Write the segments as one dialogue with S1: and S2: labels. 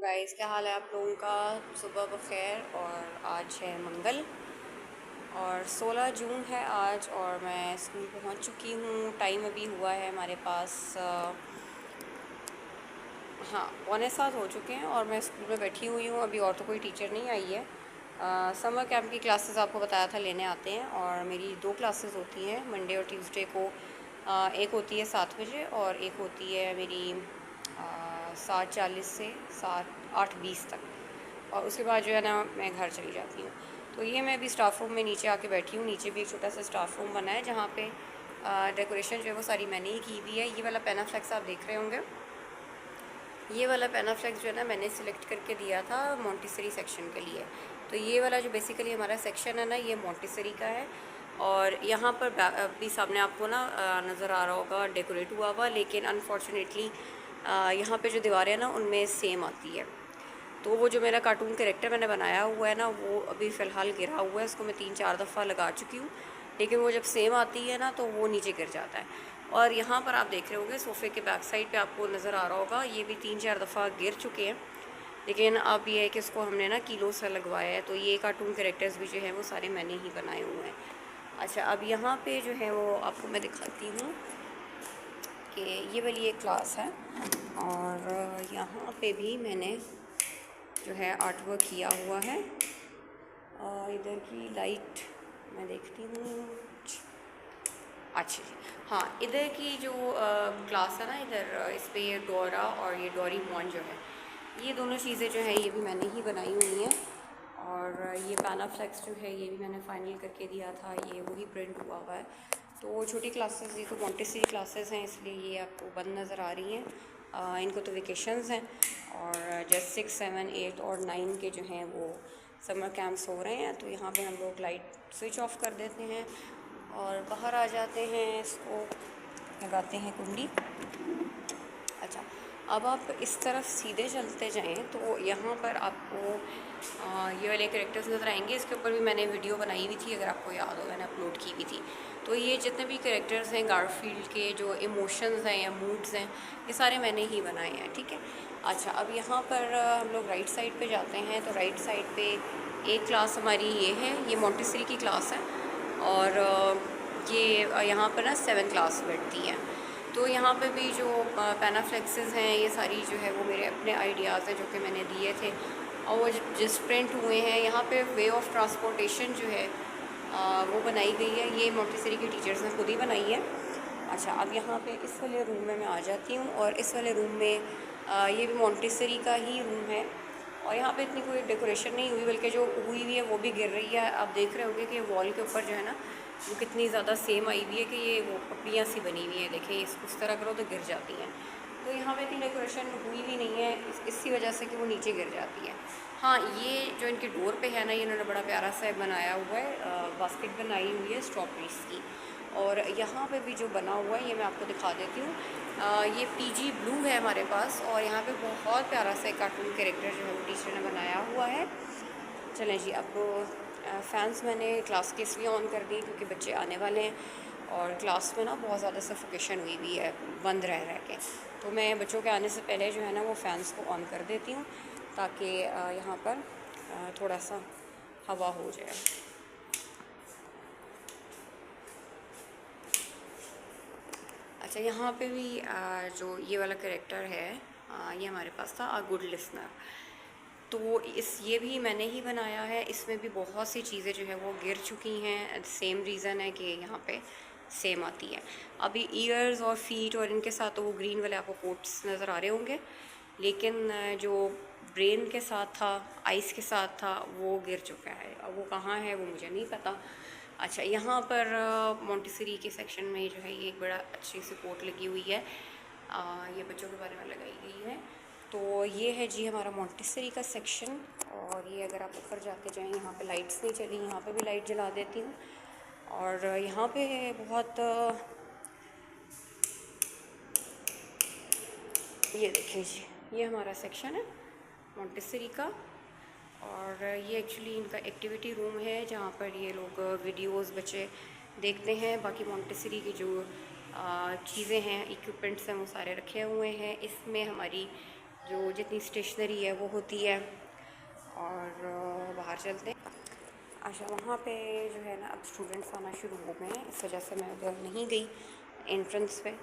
S1: Guys, क्या हाल है आप लोगों का। सुबह बखैर। और आज है मंगल और 16 जून है आज और मैं स्कूल पहुंच चुकी हूँ। टाइम अभी हुआ है हमारे पास हाँ 6:45 हो चुके हैं और मैं स्कूल में बैठी हुई हूँ। अभी और तो कोई टीचर नहीं आई है। समर कैंप की क्लासेस आपको बताया था लेने आते हैं और मेरी 2 क्लासेस होती हैं मंडे और ट्यूसडे को। एक होती है 7 बजे और एक होती है मेरी 7:40 से 8:20 तक और उसके बाद जो है ना मैं घर चली जाती हूँ। तो ये मैं अभी स्टाफ रूम में नीचे आके बैठी हूँ। नीचे भी एक छोटा सा स्टाफ रूम बना है जहाँ पे डेकोरेशन जो है वो सारी मैंने ही की हुई है। ये वाला पेनाफ्लेक्स आप देख रहे होंगे, ये वाला पेनाफ्लेक्स जो है ना मैंने सिलेक्ट करके दिया था मोंटेसरी सेक्शन के लिए। तो ये वाला जो बेसिकली हमारा सेक्शन है ना ये मोंटेसरी का है। और यहाँ पर भी सामने आपको ना नज़र आ रहा होगा डेकोरेट हुआ हुआ, लेकिन अनफॉर्चुनेटली यहाँ पे जो दीवारें हैं ना उनमें सेम आती है। तो वो जो मेरा कार्टून कैरेक्टर मैंने बनाया हुआ है ना वो अभी फ़िलहाल गिरा हुआ है। उसको मैं 3-4 दफ़ा लगा चुकी हूँ, लेकिन वो जब सेम आती है ना तो वो नीचे गिर जाता है। और यहाँ पर आप देख रहे होंगे सोफ़े के बैक साइड पे आपको नज़र आ रहा होगा, ये भी 3-4 दफ़ा गिर चुके हैं। लेकिन अब ये है कि इसको हमने ना कीलों से लगवाया है। तो ये कार्टून कैरेक्टर्स भी जो है वो सारे मैंने ही बनाए हुए हैं। अच्छा, अब यहाँ पे जो है वो आपको मैं दिखाती हूँ कि ये वाली एक क्लास है और यहाँ पे भी मैंने जो है आर्ट वर्क किया हुआ है। और इधर की लाइट मैं देखती हूँ। अच्छा जी, हाँ, इधर की जो क्लास है ना इधर इस पर ये डोरा और ये डोरीमोन जो है ये दोनों चीज़ें जो है ये भी मैंने ही बनाई हुई हैं। और ये पैनाफ्लेक्स जो है ये भी मैंने फाइनल करके दिया था, ये वही प्रिंट हुआ हुआ है। तो छोटी क्लासेस, ये तो मोंटेसरी क्लासेस हैं इसलिए ये आपको बंद नज़र आ रही हैं। इनको तो वेकेशंस हैं और जस्ट 6, 7, 8 और 9 के जो हैं वो समर कैंप्स हो रहे हैं। तो यहाँ पे हम लोग लाइट स्विच ऑफ कर देते हैं और बाहर आ जाते हैं, इसको लगाते हैं कुंडी। अच्छा, अब आप इस तरफ सीधे चलते जाएं तो यहाँ पर आपको ये वाले कैरेक्टर्स नज़र आएंगे। इसके ऊपर भी मैंने वीडियो बनाई हुई थी, अगर आपको याद हो मैंने अपलोड की हुई थी। तो ये जितने भी कैरेक्टर्स हैं गारफील्ड के, जो इमोशंस हैं या मूड्स हैं, ये सारे मैंने ही बनाए हैं, ठीक है। अच्छा, अब यहाँ पर हम लोग राइट साइड पे जाते हैं। तो राइट साइड पे एक क्लास हमारी ये है, ये मोंटेसरी की क्लास है और ये यहाँ पर ना 7 क्लास बैठती है। तो यहाँ पे भी जो पैनाफ्लेक्सेस हैं ये सारी जो है वो मेरे अपने आइडियाज़ हैं जो कि मैंने दिए थे और वो जिस प्रिंट हुए हैं। यहाँ पे वे ऑफ ट्रांसपोर्टेशन जो है वो बनाई गई है, ये मोंटेसरी के टीचर्स ने खुद ही बनाई है। अच्छा, अब यहाँ पे इस वाले रूम में मैं आ जाती हूँ और इस वाले रूम में ये भी मोंटेसरी का ही रूम है और यहाँ पे इतनी कोई डेकोरेशन नहीं हुई, बल्कि जो हुई हुई है वो भी गिर रही है। आप देख रहे होंगे कि वॉल के ऊपर जो है ना वो कितनी ज़्यादा सेम आई हुई है कि ये वो पपड़ियाँ सी बनी हुई है। देखिए इस तरह करो तो गिर जाती हैं। तो यहाँ पे इतनी डेकोरेशन हुई भी नहीं है इसी वजह से कि वो नीचे गिर जाती है। हाँ, ये जो इनके डोर पे है ना, ये इन्होंने बड़ा प्यारा सा बनाया हुआ है, बास्केट बनाई हुई है स्ट्रॉबेरीज़ की। और यहाँ पे भी जो बना हुआ है ये मैं आपको दिखा देती हूँ। ये पीजी ब्लू है हमारे पास और यहाँ पे बहुत प्यारा सा कार्टून कैरेक्टर जो है वो टीचर ने बनाया हुआ है। चलें जी, अब फ़ैन्स मैंने क्लास के इसलिए ऑन कर दी क्योंकि बच्चे आने वाले हैं और क्लास में ना बहुत ज़्यादा सफोकेशन हुई हुई है बंद रह के। तो मैं बच्चों के आने से पहले जो है ना वो फ़ैन्स को ऑन कर देती हूँ ताकि यहाँ पर थोड़ा सा हवा हो जाए। अच्छा, यहाँ पे भी जो ये वाला कैरेक्टर है ये हमारे पास था, अ गुड लिसनर। तो ये भी मैंने ही बनाया है। इसमें भी बहुत सी चीज़ें जो है वो गिर चुकी हैं। सेम रीज़न है कि यहाँ पे सेम आती है। अभी ईयर्स और फीट और इनके साथ तो वो ग्रीन वाले आपको कोट्स नज़र आ रहे होंगे, लेकिन जो ब्रेन के साथ था, आइस के साथ था, वो गिर चुका है। अब वो कहाँ है वो मुझे नहीं पता। अच्छा, यहाँ पर मोंटेसरी के सेक्शन में जो है ये एक बड़ा अच्छी सी कोट लगी हुई है, ये बच्चों के बारे में लगाई गई है। तो ये है जी हमारा मोंटेसरी का सेक्शन। और ये अगर आप ऊपर जाके जाएँ, यहाँ पे लाइट्स नहीं चली, यहाँ पे भी लाइट जला देती हूँ। और यहाँ पे बहुत ये देखिए जी, ये हमारा सेक्शन है मोंटेसरी का और ये एक्चुअली इनका एक्टिविटी रूम है जहाँ पर ये लोग वीडियोस बच्चे देखते हैं। बाकी मोंटेसरी की जो चीज़ें हैं, इक्विपमेंट्स हैं, वो सारे रखे हुए हैं। इसमें हमारी जो जितनी स्टेशनरी है वो होती है। और बाहर चलते हैं। अच्छा, वहाँ पे जो है ना अब स्टूडेंट्स आना शुरू हो गए हैं, इस वजह से मैं उधर नहीं गई एंट्रेंस पे।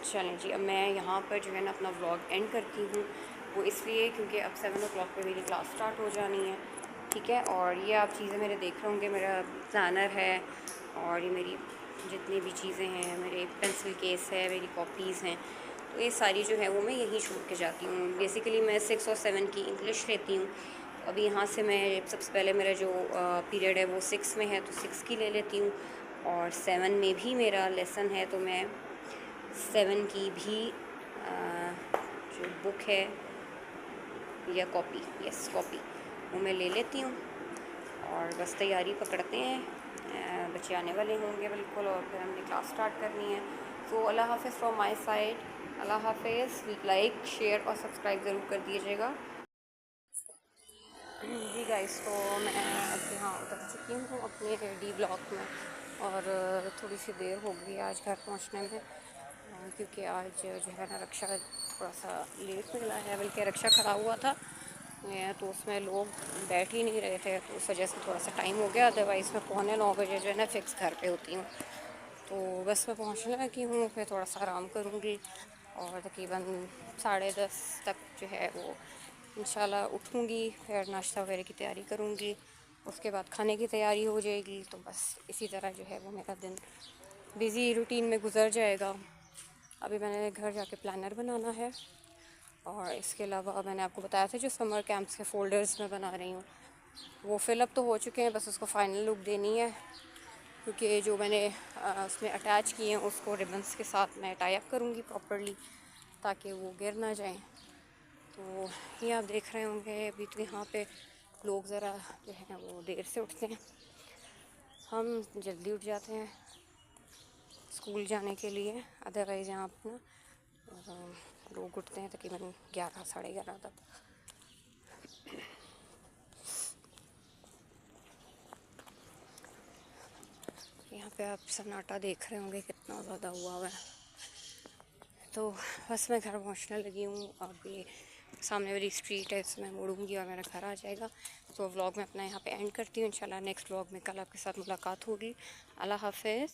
S1: चलें जी, अब मैं यहाँ पर जो है ना अपना व्लॉग एंड करती हूँ। वो इसलिए क्योंकि अब 7 o'clock पे मेरी क्लास स्टार्ट हो जानी है, ठीक है। और ये आप चीज़ें मेरे देख रहे होंगे, मेरा प्लानर है और ये मेरी जितनी भी चीज़ें हैं, मेरे पेंसिल केस है, मेरी कॉपीज़ हैं, तो ये सारी जो है वो मैं यहीं छोड़ के जाती हूँ। बेसिकली मैं 6 और 7 की इंग्लिश लेती हूँ। अभी यहाँ से मैं सबसे पहले मेरा जो पीरियड है वो 6 में है, तो 6 की ले लेती हूँ। और 7 में भी मेरा लेसन है, तो मैं 7 की भी जो बुक है या कॉपी, यस कॉपी, वो मैं ले लेती हूँ। और बस तैयारी पकड़ते हैं, बच्चे आने वाले होंगे बिल्कुल, और फिर हमने क्लास स्टार्ट करनी है। तो अल्लाह हाफ़िज़ फ्रॉम माय साइड, अल्लाह हाफ़िज़। लाइक, शेयर और सब्सक्राइब ज़रूर कर दीजिएगा जी गाइस। तो मैं अब यहाँ उतर चुकी हूँ अपने डी ब्लॉक में, और थोड़ी सी देर हो गई आज घर पहुँचने में, क्योंकि आज जो है ना रक्षा थोड़ा सा लेट मिला है, बल्कि रक्षा खड़ा हुआ था तो उसमें लोग बैठ ही नहीं रहे थे, तो उस वजह से थोड़ा सा टाइम हो गया। अदरवाइज़ मैं 8:45 जो है ना फ़िक्स घर पे होती हूँ। तो बस मैं पहुँचने लगी हूँ, फिर थोड़ा सा आराम करूँगी और तकरीबन 10:30 तक जो है वो इंशाल्लाह उठूँगी, फिर नाश्ता वगैरह की तैयारी करूँगी, उसके बाद खाने की तैयारी हो जाएगी। तो बस इसी तरह जो है वो मेरा दिन बिज़ी रूटीन में गुजर जाएगा। अभी मैंने घर जाके प्लानर बनाना है, और इसके अलावा मैंने आपको बताया था जो समर कैंप्स के फ़ोल्डर्स मैं बना रही हूँ वो फ़िलअप तो हो चुके हैं, बस उसको फ़ाइनल लुक देनी है, क्योंकि जो मैंने उसमें अटैच किए हैं उसको रिबन्स के साथ मैं टाई अप करूँगी प्रॉपरली, ताकि वो गिर ना जाएं। तो ये आप देख रहे होंगे, अभी तो यहाँ पे लोग ज़रा जो है वो देर से उठते हैं, हम जल्दी उठ जाते हैं स्कूल जाने के लिए। अदरवाइज़ यहाँ पर ना लोग उठते हैं तकरीबन 11, 11:30 तक। यहाँ पे आप सन्नाटा देख रहे होंगे कितना ज़्यादा हुआ है। तो बस मैं घर पहुँचने लगी हूँ, अभी सामने वाली स्ट्रीट है, इसमें मुड़ूंगी और मेरा घर आ जाएगा। तो व्लॉग मैं अपना यहाँ पे एंड करती हूँ। इंशाल्लाह नेक्स्ट व्लॉग में कल आपके साथ मुलाकात होगी। अल्लाह हाफ़िज़।